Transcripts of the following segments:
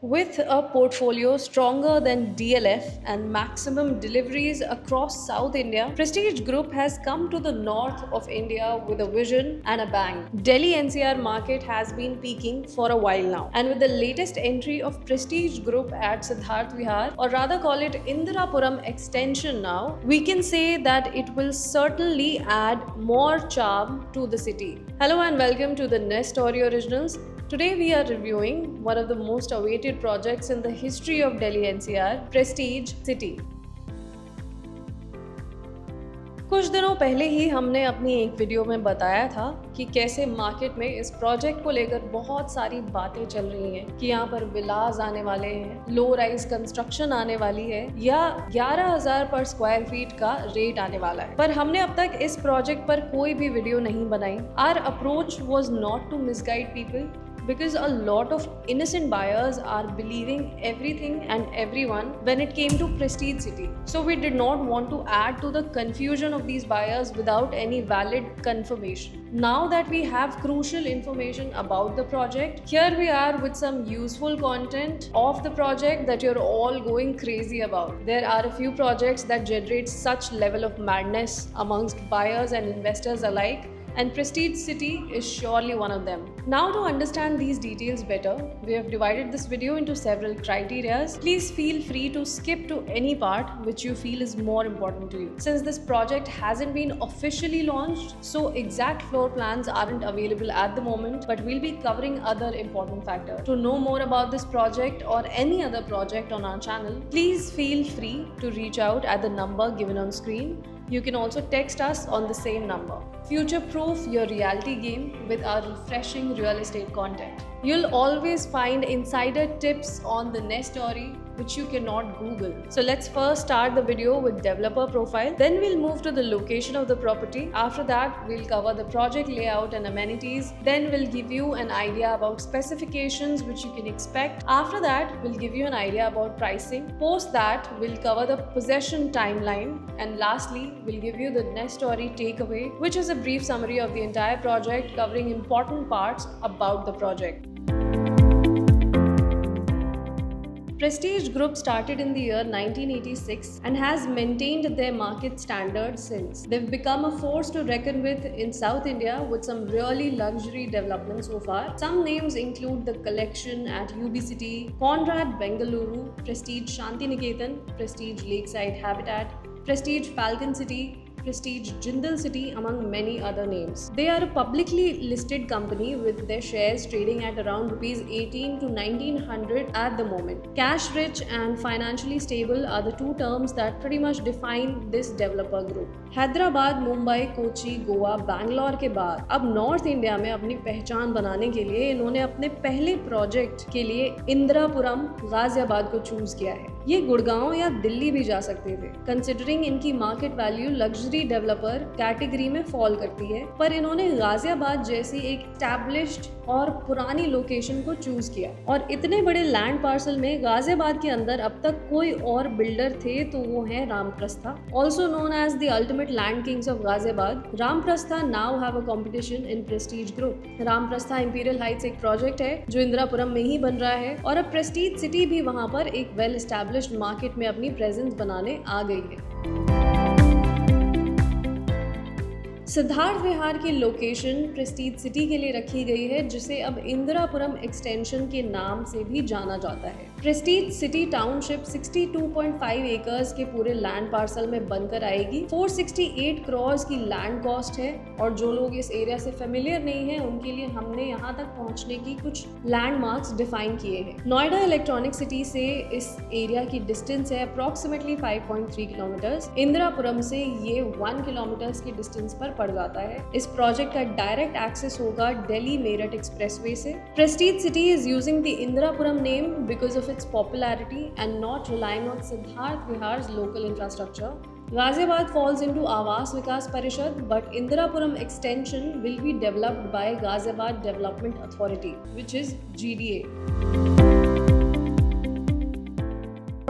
With a portfolio stronger than DLF and maximum deliveries across South India, Prestige Group has come to the north of India with a vision and a bang. Delhi NCR market has been peaking for a while now, and with the latest entry of Prestige Group at Siddharth Vihar, or rather call it Indirapuram extension now, we can say that it will certainly add more charm to the city. Hello and welcome to the Nest Story Originals. Today we are reviewing one of the most awaited projects in the history of Delhi NCR, Prestige City. कुछ दिनों पहले ही हमने अपनी एक video में बताया था कि कैसे मार्केट में इस प्रोजेक्ट को लेकर बहुत सारी बातें चल रही हैं कि यहाँ पर विलास आने वाले हैं, लो राइज कंस्ट्रक्शन आने वाली है या 11,000 पर स्क्वायर फीट का रेट आने वाला है। पर हमने अब तक इस प्रोजेक्ट पर कोई भी वीडियो नहीं बनाई। Our approach was not to misguide people because a lot of innocent buyers are believing everything and everyone when it came to Prestige City. So we did not want to add to the confusion of these buyers without any valid confirmation. Now that we have crucial information about the project, here we are with some useful content of the project that you're all going crazy about. There are a few projects that generate such level of madness amongst buyers and investors alike, and Prestige City is surely one of them. Now, to understand these details better, we have divided this video into several criteria. Please feel free to skip to any part which you feel is more important to you. Since this project hasn't been officially launched, so exact floor plans aren't available at the moment, but we'll be covering other important factors. To know more about this project or any other project on our channel, please feel free to reach out at the number given on screen. You can also text us on the same number. Future-proof your reality game with our refreshing real estate content. You'll always find insider tips on the Nest Story which you cannot Google. So let's first start the video with developer profile. Then we'll move to the location of the property. After that, we'll cover the project layout and amenities. Then we'll give you an idea about specifications which you can expect. After that, we'll give you an idea about pricing. Post that, we'll cover the possession timeline. And lastly, we'll give you the Nest Story takeaway, which is a brief summary of the entire project covering important parts about the project. Prestige Group started in the year 1986 and has maintained their market standards since. They've become a force to reckon with in South India with some really luxury developments so far. Some names include The Collection at UB City, Conrad Bengaluru, Prestige Shantiniketan, Prestige Lakeside Habitat, Prestige Falcon City, Prestige Jindal City, among many other names. They are a publicly listed company with their shares trading at around rupees 18 to 1900 at the moment. Cash rich and financially stable are the two terms that pretty much define this developer group. Hyderabad, Mumbai, Kochi, Goa, Bangalore के बाद अब north India में अपनी पहचान बनाने के लिए इन्होंने अपने पहले प्रोजेक्ट के लिए इंदिरापुरम गाजियाबाद को चूज किया है। ये गुड़गांव या दिल्ली भी जा सकते थे, कंसिडरिंग इनकी market value luxury developer category में फॉल करती है, पर इन्होंने गाजियाबाद जैसी एक एस्टैब्लिश्ड और पुरानी लोकेशन को चूज किया। और इतने बड़े लैंड पार्सल में गाजियाबाद के अंदर अब तक कोई और बिल्डर थे तो वो है Ramprastha, also known as the ultimate land kings of Ghaziabad. Ramprastha now have a competition in Prestige group. Ramprastha Imperial Heights एक प्रोजेक्ट है जो इंदिरापुरम में ही बन रहा है और अब प्रेस्टीज सिटी भी वहां पर एक वेल एस्टैब्लिश्ड मार्केट में अपनी प्रेजेंस बनाने आ गई है। सिद्धार्थ विहार की लोकेशन प्रेस्टीज सिटी के लिए रखी गई है, जिसे अब इंदिरापुरम एक्सटेंशन के नाम से भी जाना जाता है। प्रेस्टीज सिटी टाउनशिप 62.5 एकर्स के पूरे लैंड पार्सल में बनकर आएगी। 468 करोड़ की लैंड कॉस्ट है और जो लोग इस एरिया से फेमिलियर नहीं है उनके लिए हमने यहाँ तक पहुँचने की कुछ लैंडमार्क्स डिफाइन किए हैं। नोएडा इलेक्ट्रॉनिक सिटी से इस एरिया की डिस्टेंस है अप्रोक्सीमेटली 5.3 किलोमीटर्स। इंदिरापुरम से ये 1 किलोमीटर्स की डिस्टेंस पर पड़ जाता है। इस प्रोजेक्ट का डायरेक्ट एक्सेस होगा दिल्ली मेरठ एक्सप्रेसवे से। Prestige city is using the Indirapuram name because of its popularity and not relying on Siddharth Vihar's local infrastructure. Ghaziabad falls into Awas Vikas Parishad, but Indirapuram extension will be developed by Ghaziabad Development Authority, which is GDA.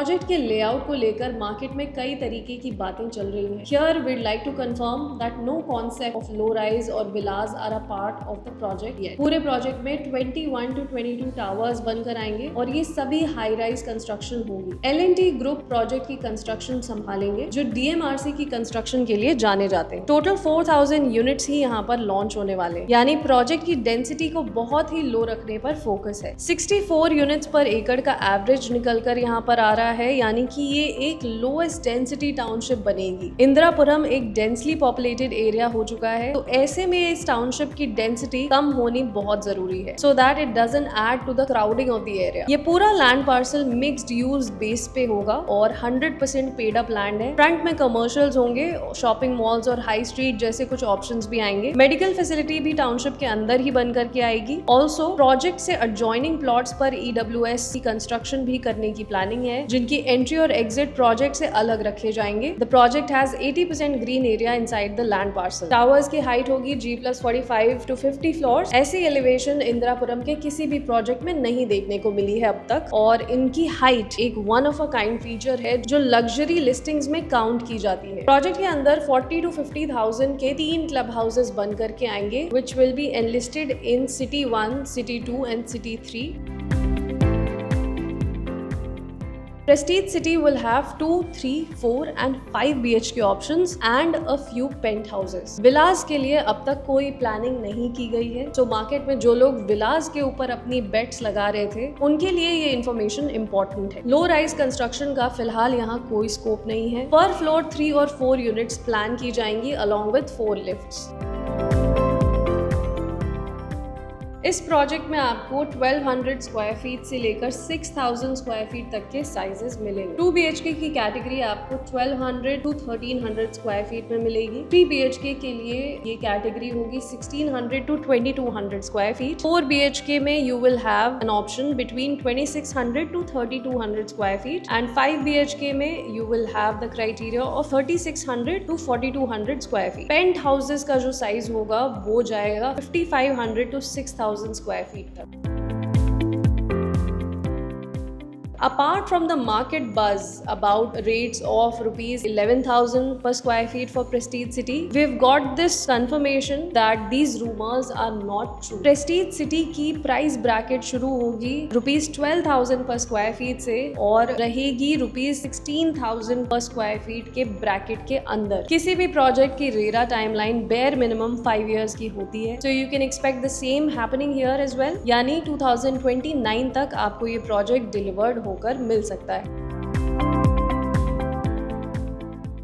Project के layout को लेकर market में कई तरीके की बातें चल रही हैं। Here we'd like to confirm that no concept of low rise और villas are a part of the project yet. पूरे प्रोजेक्ट में 21 to 22 टावर्स बनकर आएंगे और ये सभी हाई राइज कंस्ट्रक्शन होगी। L&T ग्रुप प्रोजेक्ट की कंस्ट्रक्शन संभालेंगे, जो DMRC की कंस्ट्रक्शन के लिए जाने जाते हैं। टोटल 4000 यूनिट्स ही यहाँ पर लॉन्च होने वाले हैं, यानी प्रोजेक्ट की डेंसिटी को बहुत ही लो रखने पर फोकस है। 64 यूनिट्स पर एकड़ का एवरेज निकलकर यहाँ पर आ रहा है, यानी कि ये एक लोएस्ट डेंसिटी टाउनशिप बनेगी। इंदिरापुरम एक डेंसली पॉपुलेटेड एरिया हो चुका है, तो ऐसे में इस टाउनशिप की डेंसिटी कम होनी बहुत जरूरी है, so that it doesn't add to the crowding of the area. ये पूरा land parcel mixed use base पे होगा और 100% पेड अप लैंड है। फ्रंट में कमर्शियल्स होंगे, शॉपिंग मॉल्स और हाई स्ट्रीट जैसे कुछ ऑप्शंस भी आएंगे। मेडिकल फैसिलिटी भी टाउनशिप के अंदर ही बन करके आएगी। ऑल्सो प्रोजेक्ट से एडजॉइनिंग प्लॉट्स पर EWS की कंस्ट्रक्शन भी करने की प्लानिंग है, जिनकी एंट्री और एग्जिट प्रोजेक्ट से अलग रखे जाएंगे। The project has 80% green area inside the land parcel. Towers की हाइट होगी G+45 to 50 फ्लोर्स। ऐसी एलिवेशन इंदिरापुरम के किसी भी प्रोजेक्ट में नहीं देखने को मिली है अब तक, और इनकी हाइट एक one of a kind feature है जो लग्जरी लिस्टिंग्स में काउंट की जाती है। प्रोजेक्ट के अंदर 40 to 50,000 के 3 क्लब हाउसेस बन करके आएंगे, which will be enlisted in City 1, City 2 and City 3. Prestige City will have 2, 3, 4 and 5 BHK options and a few penthouses. विलास के लिए अब तक कोई प्लानिंग नहीं की गई है, तो मार्केट में जो लोग विलास के ऊपर अपनी बेट्स लगा रहे थे उनके लिए ये इन्फॉर्मेशन इंपॉर्टेंट है। लो राइज कंस्ट्रक्शन का फिलहाल यहाँ कोई स्कोप नहीं है। पर फ्लोर 3 और 4 यूनिट्स प्लान की जाएंगी अलॉन्ग विद 4 लिफ्ट्स। इस प्रोजेक्ट में आपको 1200 स्क्वायर फीट से लेकर 6000 स्क्वायर फीट तक के साइजेस मिलेंगे। 2 BHK की कैटेगरी आपको 1200 to 1300 स्क्वायर फीट में मिलेगी। 3 BHK के लिए ये कैटेगरी होगी 1600 to 2200 स्क्वायर फीट। 4 BHK में you will have an option between 2600 to 3200 square feet and 5 BHK में you will have the criteria of 3600 to 4200 square feet. Penthouses का जो साइज होगा वो जाएगा 5500 to 6000 स्क्वायर फीट तक। Apart from the market buzz about rates of rupees 11,000 per square feet for Prestige City, we've got this confirmation that these rumors are not true. Prestige City की price bracket शुरू होगी rupees 12,000 per square feet से और रहेगी rupees 16,000 per square feet के bracket के अंदर। किसी भी प्रोजेक्ट की RERA timeline bare minimum 5 years की होती है, so you can expect the same happening here as well, यानी 2029 तक आपको ये प्रोजेक्ट डिलीवर्ड होकर मिल सकता है।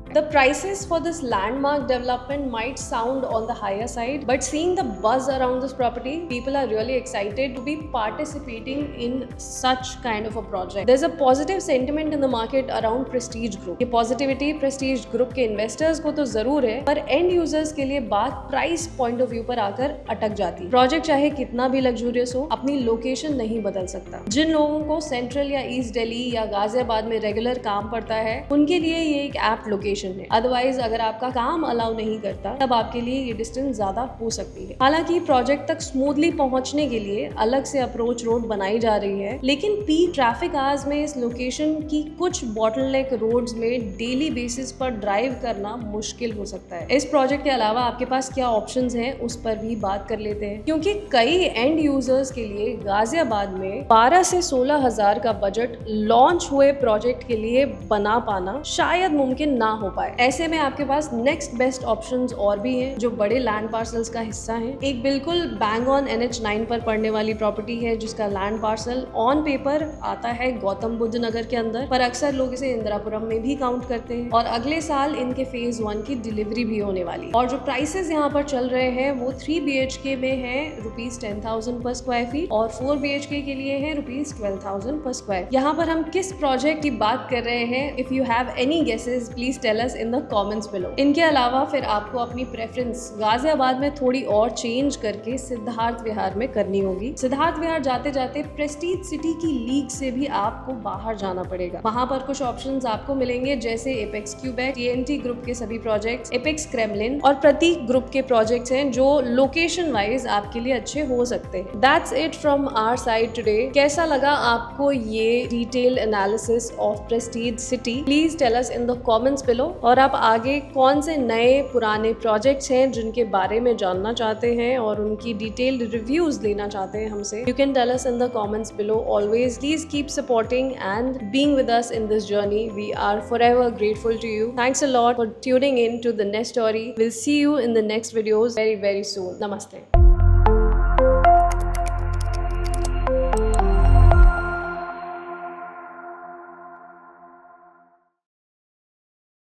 The prices for this landmark development might sound on the higher side, but seeing the buzz around this property, people are really excited to be participating in such kind of a project. There's a positive sentiment in the market around Prestige Group. ये positivity Prestige Group के investors को तो जरूर है, पर end users के लिए बात price point of view पर आकर अटक जाती है। Project चाहे कितना भी luxurious हो, अपनी location नहीं बदल सकता। जिन लोगों को सेंट्रल या ईस्ट दिल्ली या गाजियाबाद में रेगुलर काम पड़ता है, उनके लिए ये एक ऐप्ट लोकेशन है। अदरवाइज अगर आपका काम अलाउ नहीं करता, तब आपके लिए ये डिस्टेंस ज्यादा हो सकती है। हालांकि प्रोजेक्ट तक स्मूथली पहुंचने के लिए अलग से अप्रोच रोड बनाई जा रही है, लेकिन पीक ट्रैफिक आवर्स में इस लोकेशन की कुछ बॉटलनेक रोड्स में डेली बेसिस पर ड्राइव करना मुश्किल हो सकता है। इस प्रोजेक्ट के अलावा आपके पास क्या ऑप्शंस हैं उस पर भी बात कर लेते हैं, क्योंकि कई एंड यूजर्स के लिए गाजियाबाद में 12 से 16 हजार का बजट लॉन्च हुए प्रोजेक्ट के लिए बना पाना शायद मुमकिन ना हो पाए। ऐसे में आपके पास नेक्स्ट बेस्ट ऑप्शंस और भी हैं जो बड़े लैंड पार्सल्स का हिस्सा हैं। एक बिल्कुल बैंग ऑन NH9 पर पड़ने वाली प्रॉपर्टी है जिसका लैंड पार्सल ऑन पेपर आता है गौतम बुद्ध नगर के अंदर, पर अक्सर लोग इसे इंदिरापुरम में भी काउंट करते हैं और अगले साल इनके फेज 1 की डिलीवरी भी होने वाली। और जो प्राइसेस यहाँ पर चल रहे हैं वो 3 BHK में है रुपीज 10,000 पर स्क्वायर फीट और 4 BHK के लिए है रुपीज 12,000 पर स्क्वायर। यहाँ पर हम किस प्रोजेक्ट की बात कर रहे हैं? If you have any guesses please tell tell us in the comments below. इनके अलावा फिर आपको अपनी प्रेफरेंस गाजियाबाद में थोड़ी और चेंज करके सिद्धार्थ विहार में करनी होगी। सिद्धार्थ विहार जाते जाते प्रेस्टीज सिटी की लीग से भी आपको बाहर जाना पड़ेगा। वहां पर कुछ ऑप्शंस आपको मिलेंगे जैसे एपेक्स क्यूबेक, TNT ग्रुप के सभी प्रोजेक्ट्स, एपेक्स क्रेमलिन और प्रतीक ग्रुप के प्रोजेक्ट्स हैं जो लोकेशन वाइज आपके लिए अच्छे हो सकते हैं। That's it from our side today. कैसा लगा आपको ये detail analysis of Prestige City? Please tell us in the comments below. और आप आगे कौन से नए पुराने प्रोजेक्ट्स हैं जिनके बारे में जानना चाहते हैं और उनकी डिटेल्ड रिव्यूज लेना चाहते हैं हमसे, you can tell us in the comments below always. Please keep supporting and being with us in this journey. We are forever grateful to you. Thanks a lot for tuning in to the next story. We'll see you in the next videos very soon. Namaste.